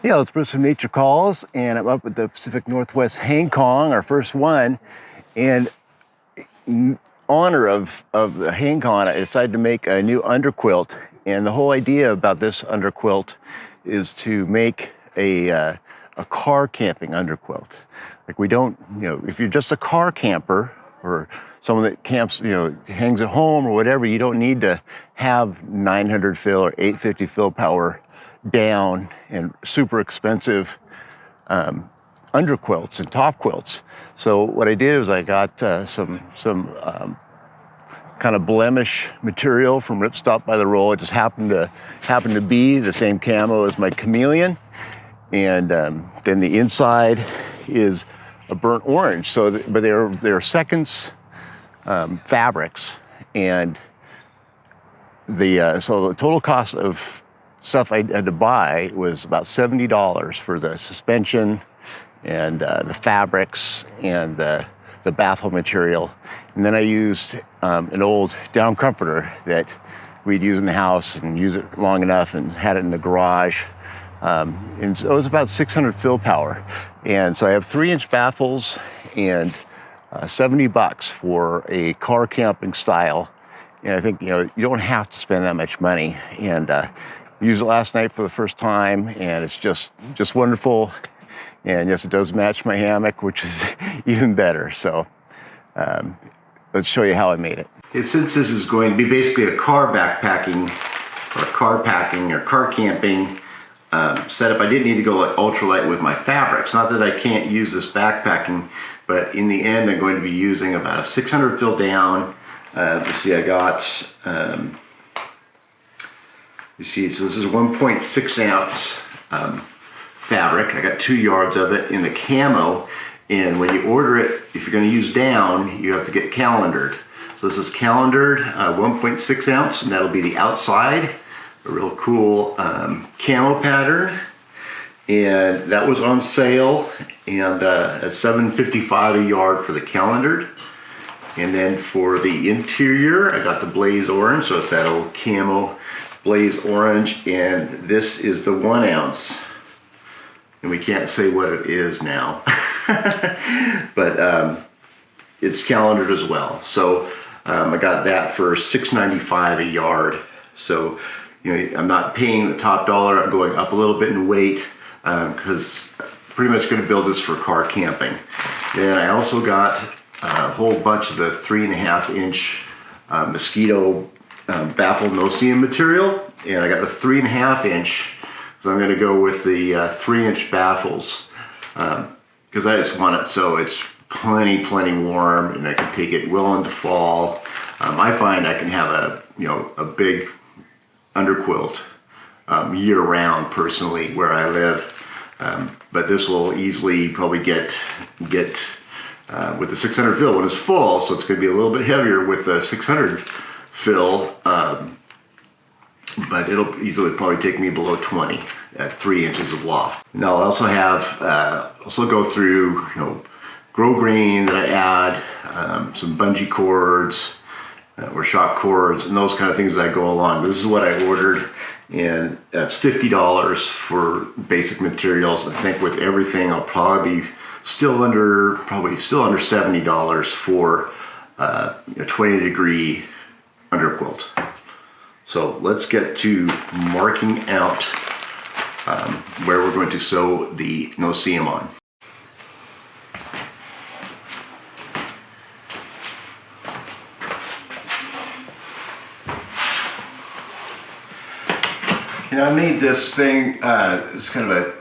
Yeah, let's put some nature calls, and I'm up at the Pacific Northwest Hang Kong, our first one, and in honor of the Hang Kong, I decided to make a new underquilt, and the whole idea about this underquilt is to make a car camping underquilt. Like we don't, if you're just a car camper or someone that camps, hangs at home or whatever, you don't need to have 900 fill or 850 fill power down and super expensive underquilts and top quilts. So what I did was I got some kind of blemish material from Ripstop by the Roll. It just happened to be the same camo as my chameleon, and then the inside is a burnt orange. So, but they're seconds fabrics, and so the total cost of stuff I had to buy was about $70 for the suspension and the fabrics and the baffle material. And then I used an old down comforter that we'd use in the house and use it long enough and had it in the garage. And so it was about 600 fill power. And so I have 3-inch baffles and $70 for a car camping style. And I think, you don't have to spend that much money. And used it last night for the first time, and it's just wonderful. And yes, it does match my hammock, which is even better. So let's show you how I made it. Okay, since this is going to be basically a car backpacking or car packing or car camping setup, I did need to go like ultralight with my fabrics. Not that I can't use this backpacking, but in the end, I'm going to be using about a 600 fill down. You see, I got, you see, so this is 1.6 ounce fabric. I got 2 yards of it in the camo. And when you order it, if you're going to use down, you have to get calendared. So this is calendared 1.6 ounce, and that'll be the outside. A real cool camo pattern. And that was on sale, and at $7.55 a yard for the calendared. And then for the interior, I got the blaze orange, so it's that old camo blaze orange, and this is the 1 ounce. And we can't say what it is now, but it's calendared as well. So I got that for $6.95 a yard. So I'm not paying the top dollar. I'm going up a little bit in weight because pretty much going to build this for car camping. Then I also got a whole bunch of the 3.5 inch mosquito baffle no-seam material, and I got the 3.5 inch. So I'm going to go with the 3-inch baffles because I just want it so it's plenty warm, and I can take it well into fall. I find I can have a big underquilt year round personally where I live, but this will easily probably get with the 600 fill when it's full, so it's going to be a little bit heavier with the 600 fill. But it'll easily probably take me below 20 at 3 inches of loft. Now I also have, also go through, grow green that I add, some bungee cords or shock cords and those kind of things that go along. This is what I ordered, and that's $50 for basic materials. I think with everything I'll probably be still under $70 for a 20-degree underquilt. So let's get to marking out where we're going to sew the no-seam on. And I made this thing, it's kind of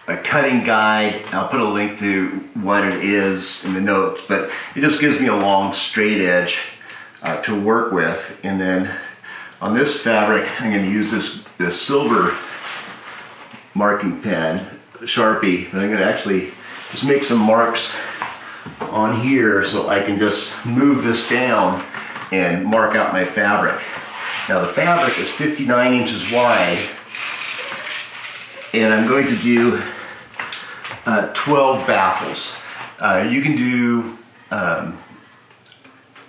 a cutting guide. I'll put a link to what it is in the notes, but it just gives me a long straight edge to work with. And then on this fabric, I'm going to use this silver marking pen, Sharpie, and I'm going to actually just make some marks on here so I can just move this down and mark out my fabric. Now the fabric is 59 inches wide, and I'm going to do 12 baffles. You can do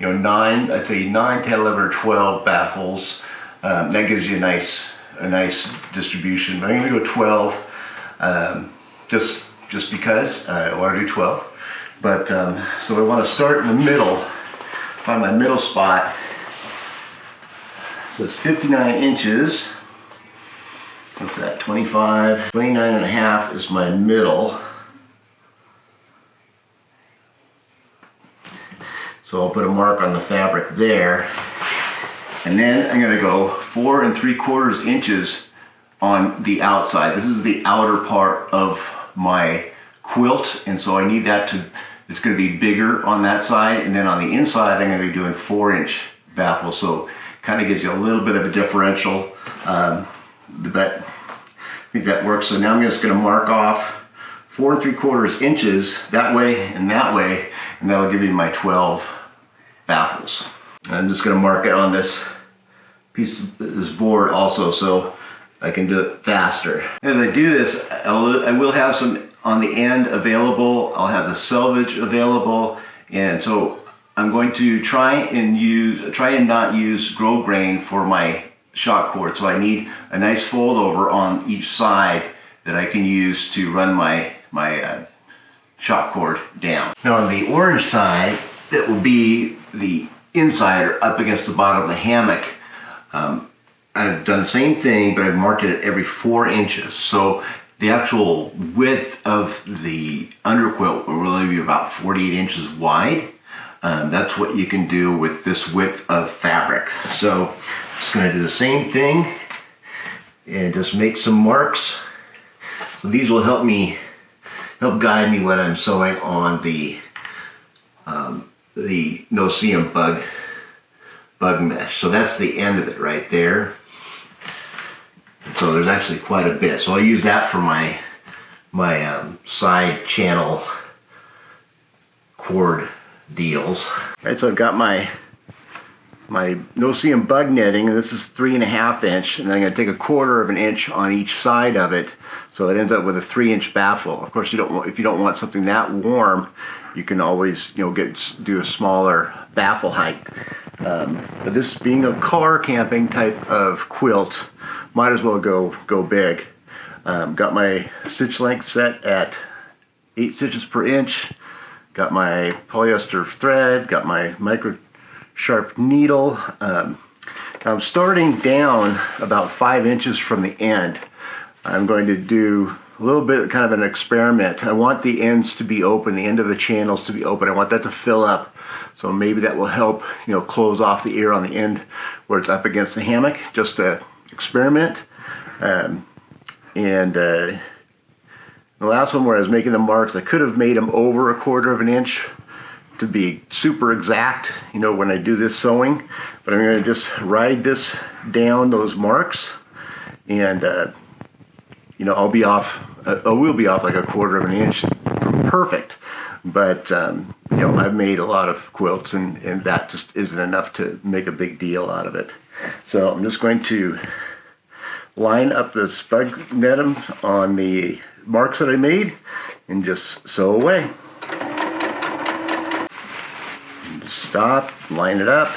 9, I'd say 9, 10, 11, or 12 baffles. That gives you a nice distribution. But I'm going to go 12. just because I want to do 12. But so I want to start in the middle, find my middle spot. So it's 59 inches. What's that, 25, 29 and a half is my middle. So I'll put a mark on the fabric there. And then I'm gonna go 4 3/4 inches on the outside. This is the outer part of my quilt, and so I need that to, it's gonna be bigger on that side, and then on the inside I'm gonna be doing 4-inch baffles, so kind of gives you a little bit of a differential. But I think that works. So now I'm just gonna mark off 4 3/4 inches that way, and that'll give you my 12 baffles. I'm just gonna mark it on this piece of this board also, so I can do it faster. As I do this, I will have some on the end available. I'll have the selvage available, and so I'm going to try and not use grove grain for my shock cord. So I need a nice fold over on each side that I can use to run my shock cord down. Now on the orange side, that will be the inside or up against the bottom of the hammock. I've done the same thing, but I've marked it at every 4 inches. So the actual width of the underquilt will really be about 48 inches wide. That's what you can do with this width of fabric. So I'm just going to do the same thing and just make some marks. So these will help guide me when I'm sewing on the no-seam bug mesh. So that's the end of it right there. So there's actually quite a bit. So I'll use that for my side channel cord deals. All right, so I've got my no-seam bug netting, and this is 3.5 inch, and I'm going to take 1/4 inch on each side of it, so it ends up with a 3-inch baffle. Of course, if you don't want something that warm, you can always do a smaller baffle height. But this being a car camping type of quilt, might as well go big. Got my stitch length set at 8 stitches per inch. Got my polyester thread. Got my micro sharp needle. I'm starting down about 5 inches from the end. I'm going to do a little bit kind of an experiment. I want the ends to be open, the end of the channels to be open. I want that to fill up. So maybe that will help, close off the ear on the end where it's up against the hammock, just to experiment. The last one where I was making the marks, I could have made them over 1/4 inch to be super exact, when I do this sewing. But I'm going to just ride this down those marks, and I will be off like 1/4 inch from perfect. But I've made a lot of quilts, and that just isn't enough to make a big deal out of it. So I'm just going to line up the bug netting on the marks that I made and just sew away. And just stop, line it up,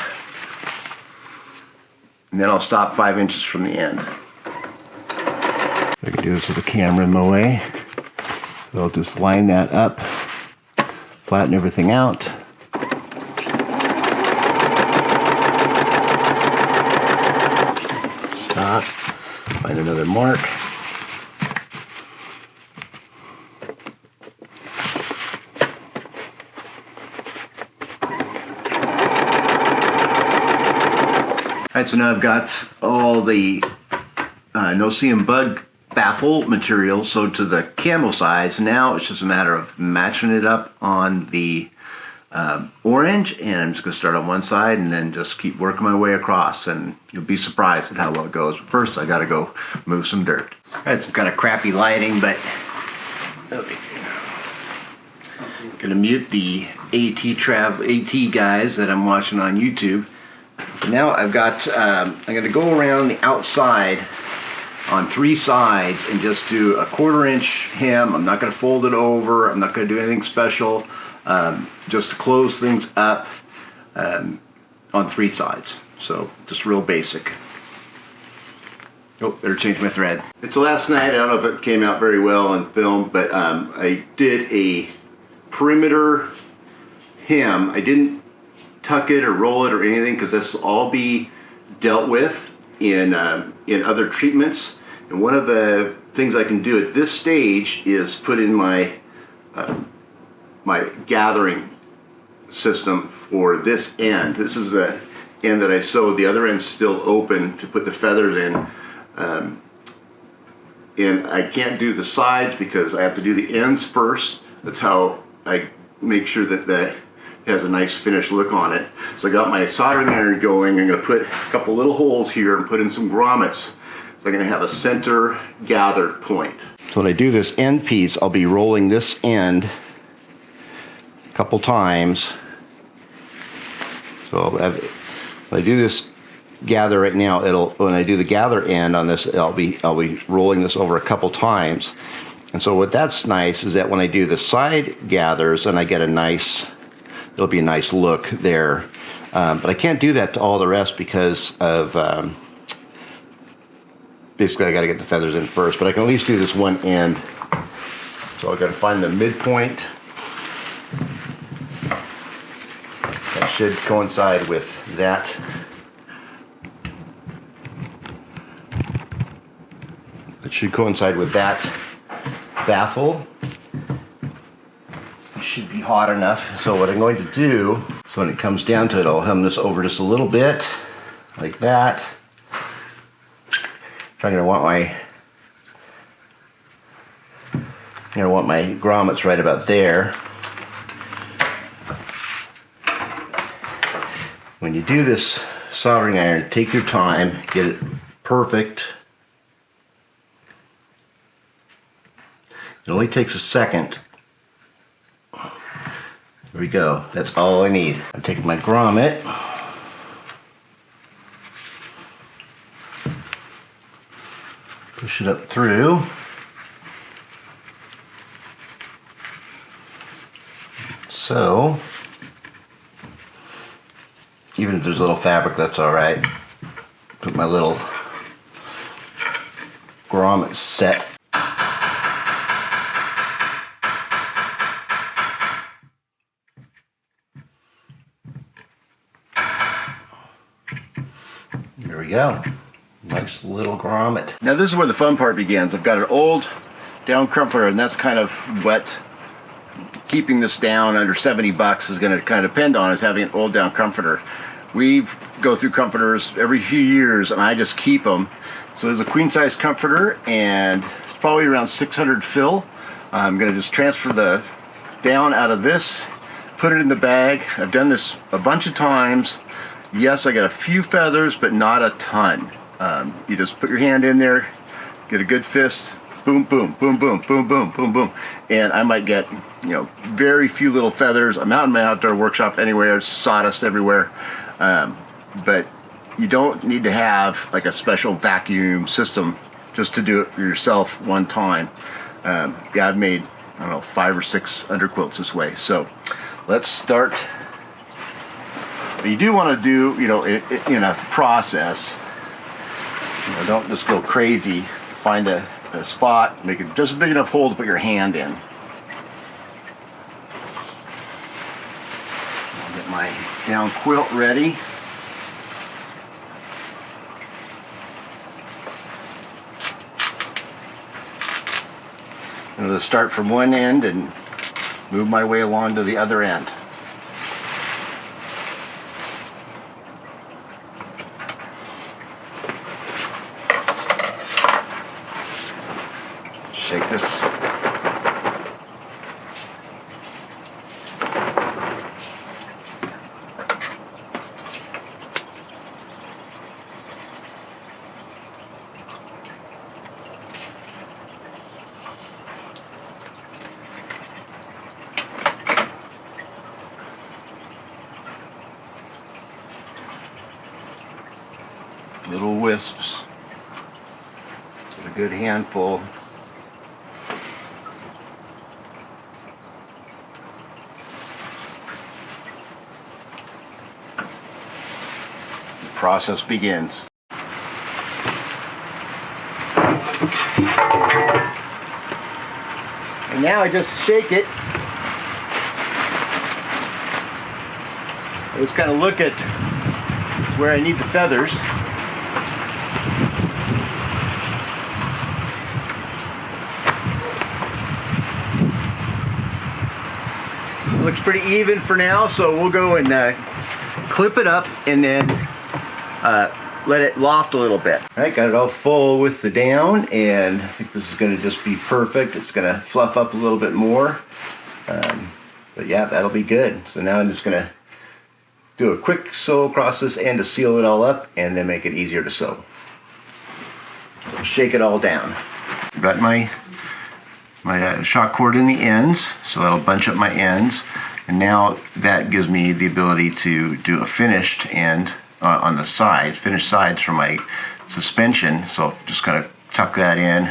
and then I'll stop 5 inches from the end. I can do this with the camera in my way. So I'll just line that up, flatten everything out. Stop, find another mark. Alright, so now I've got all the no-seam bug baffle material sewed to the camo sides. Now it's just a matter of matching it up on the orange, and I'm just going to start on one side and then just keep working my way across, and you'll be surprised at how well it goes. First, I got to go move some dirt. Alright, some kind of crappy lighting, but okay. Gonna mute the AT guys that I'm watching on YouTube. Now I've got, I'm going to go around the outside on 3 sides and just do a 1/4 inch hem. I'm not going to fold it over. I'm not going to do anything special. Just to close things up on 3 sides. So just real basic. Oh, better change my thread. It's last night. I don't know if it came out very well on film, but I did a perimeter hem. I didn't tuck it or roll it or anything because this will all be dealt with in other treatments. And one of the things I can do at this stage is put in my my gathering system for this end. This is the end that I sewed. The other end's still open to put the feathers in. And I can't do the sides because I have to do the ends first. That's how I make sure that that has a nice finished look on it. So I got my soldering iron going. I'm going to put a couple little holes here and put in some grommets. So I'm going to have a center gathered point. So when I do this end piece, I'll be rolling this end a couple times. So when I do this gather right now, when I do the gather end on this, I'll be rolling this over a couple times. And so what that's nice is that when I do the side gathers, then I get a nice, it'll be a nice look there. But I can't do that to all the rest because of basically I got to get the feathers in first. But I can at least do this one end. So I've got to find the midpoint. That should coincide with that. It should coincide with that baffle. It should be hot enough. So what I'm going to do, so when it comes down to it, I'll hem this over just a little bit, like that. I'm going to want my grommets right about there. When you do this soldering iron, take your time, get it perfect. It only takes a second. There we go. That's all I need. I'm taking my grommet. Push it up through. So, even if there's a little fabric, that's all right. Put my little grommet set. There we go. Nice little grommet. Now this is where the fun part begins. I've got an old down comforter, and that's kind of what keeping this down under 70 bucks is going to kind of depend on, is having an old down comforter. We go through comforters every few years, and I just keep them. So there's a queen size comforter, and it's probably around 600 fill. I'm going to just transfer the down out of this, put it in the bag. I've done this a bunch of times. Yes, I got a few feathers, but not a ton. You just put your hand in there, get a good fist, boom, boom, boom, boom, boom, boom, boom, boom. And I might get, very few little feathers. I'm out in my outdoor workshop anywhere, there's sawdust everywhere. But you don't need to have like a special vacuum system just to do it for yourself one time. Yeah, I've made, 5 or 6 underquilts this way. So let's start. But you do want to do, in a process, don't just go crazy. Find a spot, make it just a big enough hole to put your hand in. I'll get my down quilt ready. I'm going to start from one end and move my way along to the other end. Shake this. Little wisps. Get a good handful. The process begins. And now I just shake it. I just kind of look at where I need the feathers. It looks pretty even for now, so we'll go and clip it up and then let it loft a little bit. All right, got it all full with the down, and I think this is going to just be perfect. It's going to fluff up a little bit more, but yeah, that'll be good. So now I'm just going to do a quick sew across this end to seal it all up and then make it easier to sew. So shake it all down. Got my shock cord in the ends, so that'll bunch up my ends, and now that gives me the ability to do a finished end on the side, finished sides for my suspension. So just kind of tuck that in,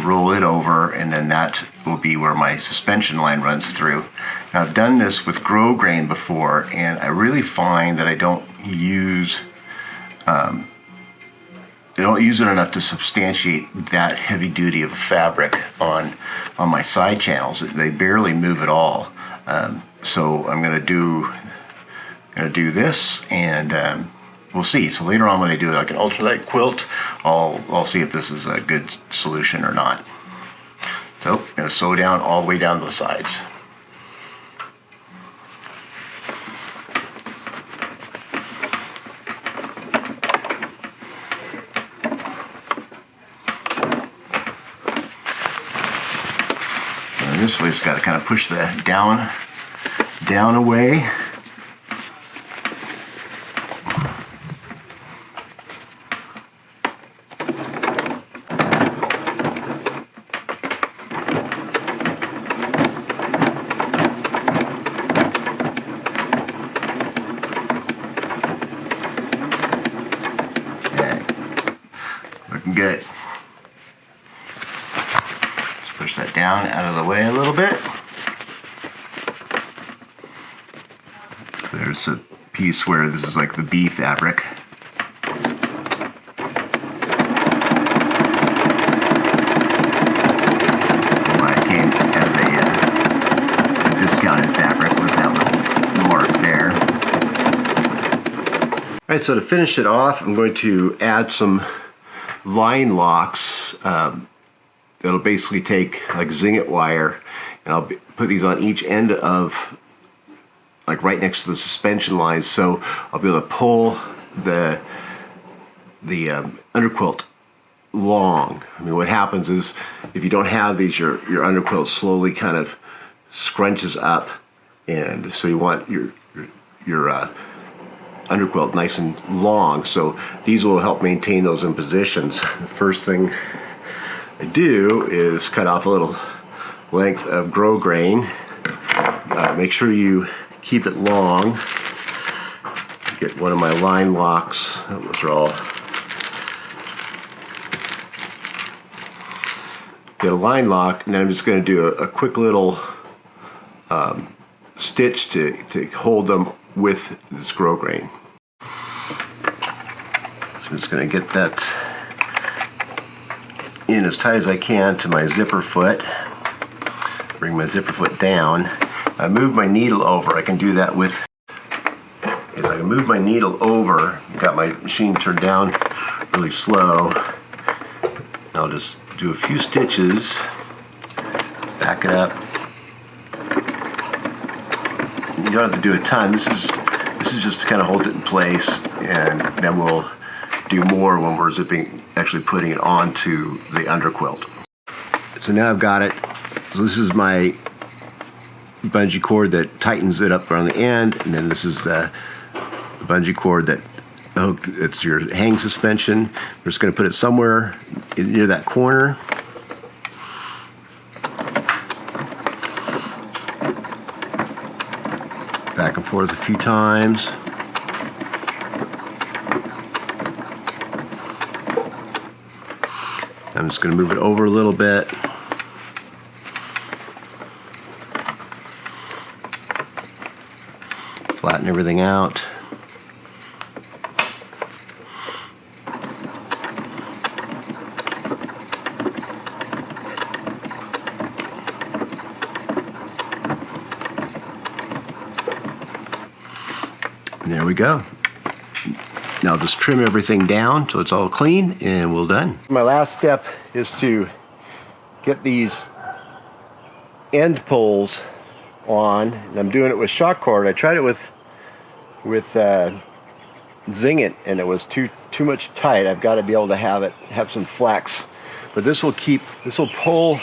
roll it over, and then that will be where my suspension line runs through. Now, I've done this with grow grain before, and I really find that I don't use it enough to substantiate that heavy duty of a fabric on my side channels. They barely move at all. So I'm going to do this, and we'll see. So later on, when I do like an ultralight quilt, I'll see if this is a good solution or not. So I'm going to sew down all the way down the sides. And this way, it's got to kind of push the down away. Good. Let's push that down out of the way a little bit. There's a piece where this is like the B fabric. Why it came as a discounted fabric was that little mark there. Alright, so to finish it off, I'm going to add some line locks. It'll basically take like zinget wire, and I'll put these on each end of, like right next to the suspension lines, so I'll be able to pull the underquilt long. I mean, what happens is if you don't have these, your underquilt slowly kind of scrunches up, and so you want your underquilt nice and long, so these will help maintain those in positions. The first thing I do is cut off a little length of grow grain. Make sure you keep it long. Get one of my line locks. Those are all. Get a line lock, and then I'm just going to do a quick little stitch to hold them with this grow grain. So I'm just going to get that in as tight as I can to my zipper foot. Bring my zipper foot down. I move my needle over. I can do that with, as I can move my needle over, I've got my machine turned down really slow. I'll just do a few stitches, back it up. You don't have to do a ton. This is just to kind of hold it in place, and then we'll do more when we're actually putting it onto the underquilt. So now I've got it. So this is my bungee cord that tightens it up around the end, and then this is the bungee cord that it's your hang suspension. We're just going to put it somewhere near that corner. Back and forth a few times. I'm just going to move it over a little bit. Flatten everything out. And there we go. Now just trim everything down so it's all clean and we're done. My last step is to get these end poles on, and I'm doing it with shock cord. I tried it with Zing It, and it was too much tight. I've got to be able to have some flex, but this will pull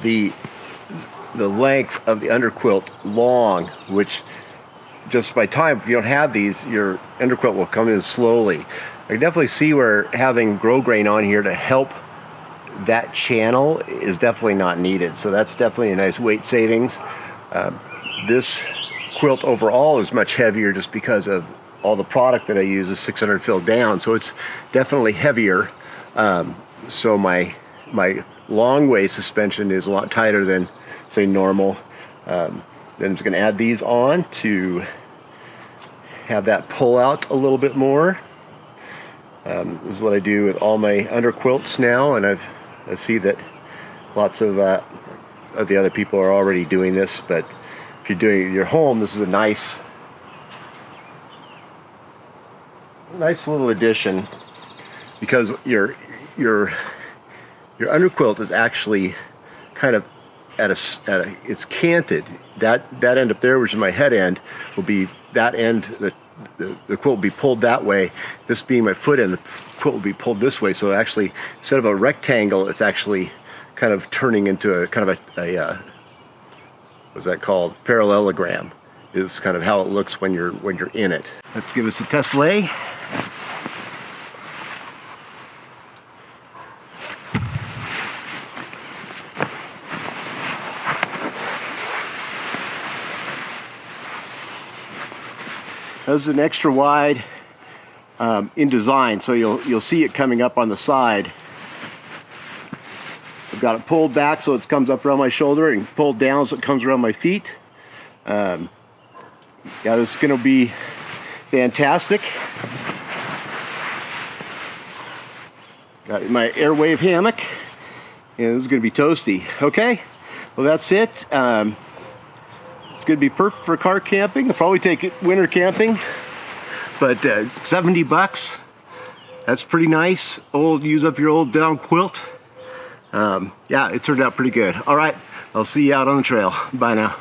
the length of the underquilt long, which just by time, if you don't have these, your underquilt will come in slowly. I definitely see where having grow grain on here to help that channel is definitely not needed. So that's definitely a nice weight savings. This quilt overall is much heavier just because of all the product that I use is 600 fill down. So it's definitely heavier. So my long way suspension is a lot tighter than say normal. Then I'm just going to add these on to have that pull out a little bit more. This is what I do with all my underquilts now, and I see that lots of the other people are already doing this, but if you're doing it at your home, this is a nice little addition, because your underquilt is actually kind of it's canted. That end up there, which is my head end, will be that end. The quilt will be pulled that way. This being my foot end, the quilt will be pulled this way. So actually, instead of a rectangle, it's actually kind of turning into a kind of a what's that called? Parallelogram is kind of how it looks when you're in it. Let's give us a test lay. This is an extra wide in design, so you'll see it coming up on the side. I've got it pulled back so it comes up around my shoulder, and pulled down so it comes around my feet. Yeah, this is going to be fantastic. Got my Airwave hammock, and this is going to be toasty. Okay, well that's it. It's going to be perfect for car camping. I'll probably take it winter camping, but $70, that's pretty nice. Use up your old down quilt. Yeah, it turned out pretty good. All right, I'll see you out on the trail. Bye now.